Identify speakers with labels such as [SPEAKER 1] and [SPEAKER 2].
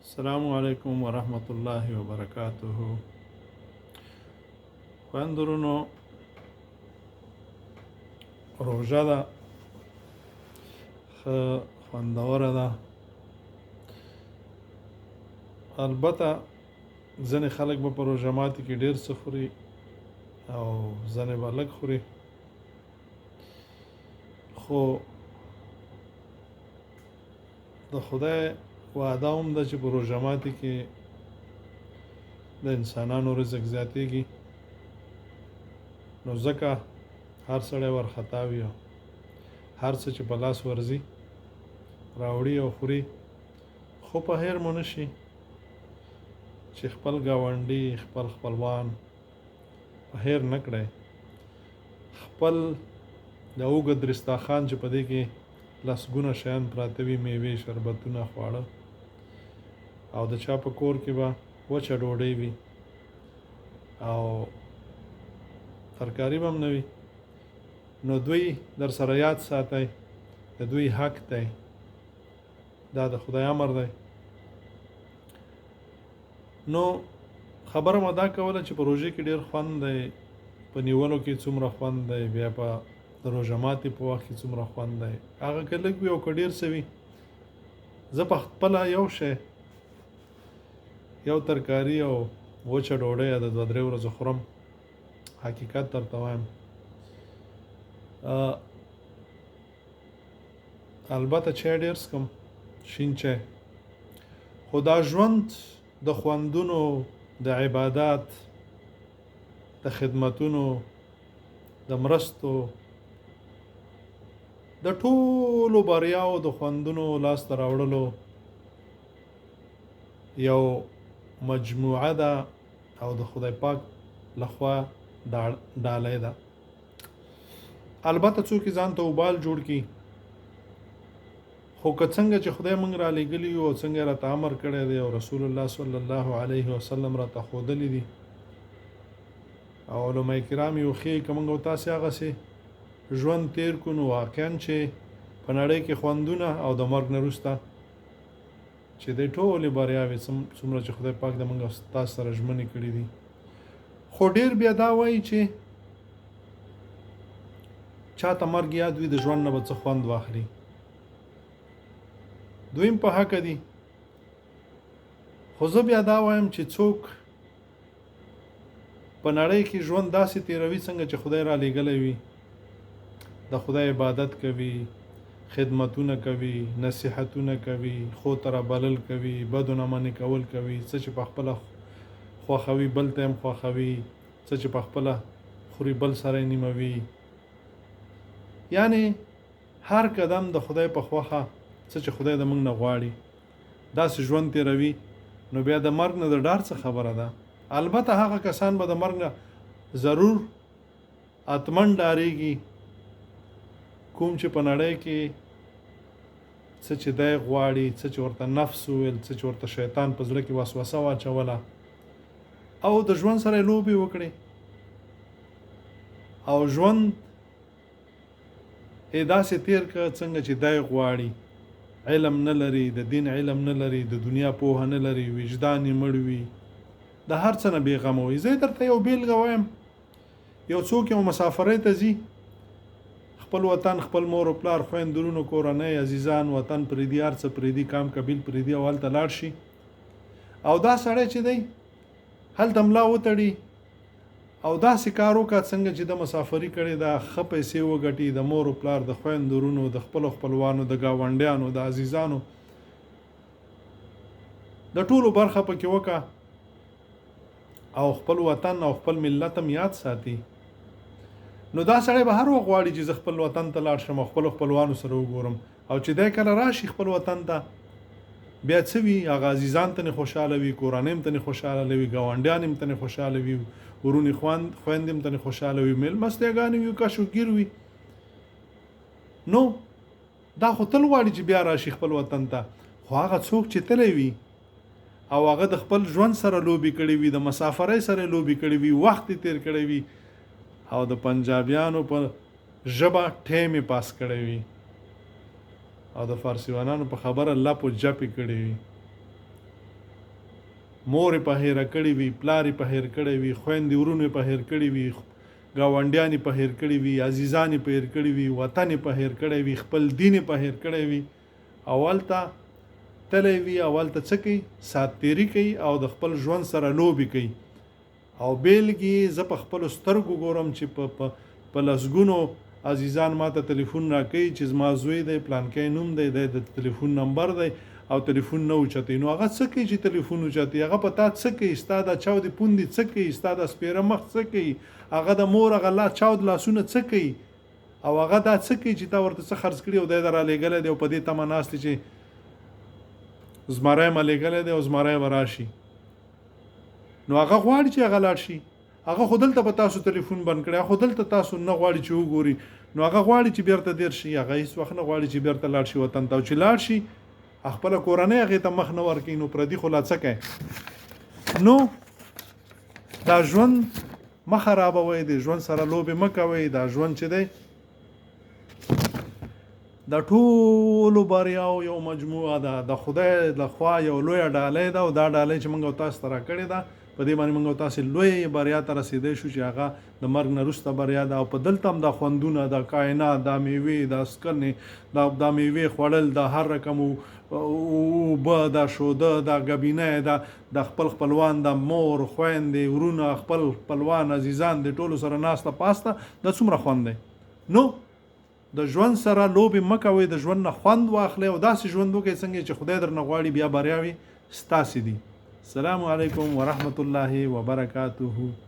[SPEAKER 1] السلام علیکم ورحمت الله وبرکاته. خویندرونو، روژه ده، ښه خوندوره ده. البته ځینې خلک به په روژه ماتي کې ډېر څه خوري او ځینې به لږ خوري، خو د خدای وعده هم ده چې په روژه ماتي کې د انسانانو رزق زیاتېږي، نو ځکه هر سړی ورخطا وي او هر څه چې په لاس ورځي راوړي او خوري، خو په هیر مو نشي چې خپل ګاونډي، خپل خپلوان په هیر نه کړئ. خپل د اوږد دسترخوان چې په دې کې لسګونه شیان پراته وي، میوې، شربتونه، خواړه، او د چا په کور کې به وچه ډوډۍ وي او ترکاري به هم نه وي، نو دوی در سره یاد ساتئ، د دوی حق دی، دا د خدای امر دی. نو خبره مو دا کوله چې په روژې کې ډېر خوند دی، په نیولو کې څومره خوند دی، بیا په د روژه ماتي په وخت کې څومره خوند دی. هغه که لږ وي او که ډېر څه وي، زه په خپله یو شی، یو ترکاري او وچه ډوډۍ د 2-3 ورځو خورم، حقیقت درته وایم. البته چای ډېر څښم، شین چای، خو دا ژوند د خوندونو، د عبادات، د خدمتونو، د مرستو، د ټولو بریاو د خوندونو لاسته راوړلو یو مجموعه ده او د خدای پاک لخوا ډالۍ ده. البته څوک ځان ته وبال جوړ کړي، خو که څنګه چې خدای موږ را لېږلي یو او څنګه راته امر کړی دی او رسول الله صلی الله علیه وسلم راته ښودلی دي او علما کرام یې وښیي، که موږ او تاسې هغسې ژوند تیر کړو، نو واقعا چې په نړۍ کې خوندونه او د مرګ نه وروسته چې د ټولې بریاوې څومره چې خدای پاک د موږ او تاسو سره ژمنې کړي دي. خو ډېر بیا دا وایي چې چاته مرګ یاد وي، د ژوند نه به څه خوند واخلي. دویم په حق دي، خو زه بیا دا وایم چې څوک په نړۍ کې ژوند داسې تیروي څنګه چې خدای را لېږلی وي، د خدای عبادت کوي، خدمتونه کوي، نصیحتونه کوي، خو ته بلل کوي، بدو نه منې کول کوي، څه چې په خپله خوښوي بل ته هم خوښوي، څه چې په خپله خوري بل سره یې نیموي، یعنی هر قدم د خدای په خوښه څه چې خدای د موږ نه غواړي داسې ژوند تیروي، نو بیا د مرګ نه د ډار څه خبره ده. البته هغه کسان به د مرګ نه ضرور اتمن ډارېږي کوم چې په نړۍ کې څه چې دی غواړي، څه چې ورته نفس وویل، څه چې ورته شیطان په زړه کې وسوسه واچوله او د ژوند سره لوبې وکړي او ژوند یې داسې تیر که څنګه چې دی غواړي. علم نه لري، د دین علم نه لري، د دنیا پوهه نه لري، وجدان یې مړ وي، د هر څه نه بېغمه وي. زه درته یو بیلګه وایم، یو څوک یو مسافرۍ ته ځي، خپل وطن، خپل مور او پلار، خویندرونو، کورنۍ، عزیزان، وطن پرېږدي، هر څه پرېږدي، کام قبیل پرېږدي او هلته لاړ شي او دا سړی چې دی هلته ملا وتړي او داسې کار وکړه څنګه چې د مسافري کړې ده، ښه پیسې وګټي، د مور او پلار، د خویندرونو، د خپلو خپلوانو، د ګاونډیانو، د عزیزانو د ټولو برخه پکې وکړه او خپل وطن او خپل ملت هم یاد ساتي، نو دا سړی به هر وخت غواړي چې زه خپل وطن ته لاړ شم او خپلو خپلوانو سره وګورم، او چې دی کله راشي خپل وطن ته، بیا څه وي، هغه عزیزان ته خوشحاله وي، کورنۍ هم ته خوشحاله وي، ګاونډیان هم ته خوشحاله وي، ورونې خویندې هم ته خوشحاله وي، میلمستیاګانې وي، کشوګیر وي. نو دا خو تل غواړي چې بیا راشي خپل وطن ته، خو هغه څوک چې تللی وي او هغه د خپل ژوند سره لوبې کړې وي، د مسافرۍ سره لوبې کړې وي، وخت یې تیر کړی وي او د پنجابیانو په ژبه ټیم یې پاس کړی وي او د فارسیوانانو په خبره لپ او جپې کړې وي، مور په هیر کړی وي، پلار په هیر کړی وي، خويندې ورونه په هیر کړی وي، گاونډیان په هیر کړی وي، عزیزان په هیر کړی وي، وطن په هیر کړی وي، خپل دین په هیر کړی وي، اولته تللی وي، اولته څه کوي؟ ساتیری کوي او د خپل ژوند سره لوبې کوي. او بیلګې زه په خپلو سترګو ګورم چې په لسګونو عزیزان ماته تلیفون راکوي چې زما زوی دی، پلانکی نوم دی، د تلیفون نمبر دی او تلیفون نه اوچتوي. نو هغه څه کوي چې تلیفون اوچتوي؟ هغه په تا څه کوي؟ ستا د چاودې پوندې څه کوي؟ ستا د سپېره مخ څه کوي؟ هغه د مور هغه چاود لاسونه څه کوي؟ او هغه دا څه کوي چې تا ورته څه خرڅ کړي او دی در رالیږلی دی او په دې تمه ناست دی چې زمری مه لیږلی دی او زمری به راشي. نو هغه غواړي چې هغه لاړ شي. هغه خو دلته به تاسو تلیفون بند کړی، خو دلته تاسو نه غواړي چې وګوري. نو هغه غواړي چې بیرته دیر شي، هغه هېڅ وخت نه غواړي چې بیرته لاړ شي وطن ته. او چې لاړ شي خپله کورنۍ هغې ته مخ نه ورکوي، نو پردي خو لا څه کوي؟ نو دا ژوند مه خرابوئ، د ژوند سره لوبې مه کوئ. دا ژوند چې دی د ټولو بریاو یو مجموعه ده، د خدای لخوا یو لویه ډالۍ ده او دا ډالۍ چې موږ او تاسو ته راکړې ده، په دې باندې موږ او تاسې لویې بریا ته رسېدی شو چې هغه د مرګ نه وروسته بریا ده. او په دلته هم دا خوندونه، دا کائنات، دا میوې، دا سکنې، دا میوې خوړل، دا هر رقم اوبه، دا شوده، دا ګبینه، دا خپل خپلوان، دا مور، خویندې، ورونه، خپل خپلوان، عزیزان د ټولو سره ناسته پاسته، دا څومره خوند دی. نو د ژوند سره لوبې مه کوئ، د ژوند نه خوند واخلئ او داسې ژوند وکړئ څنګه چې خدای درنه غواړي، بیا بریاوې ستاسې دي. السلام علیکم ورحمت الله وبرکاته.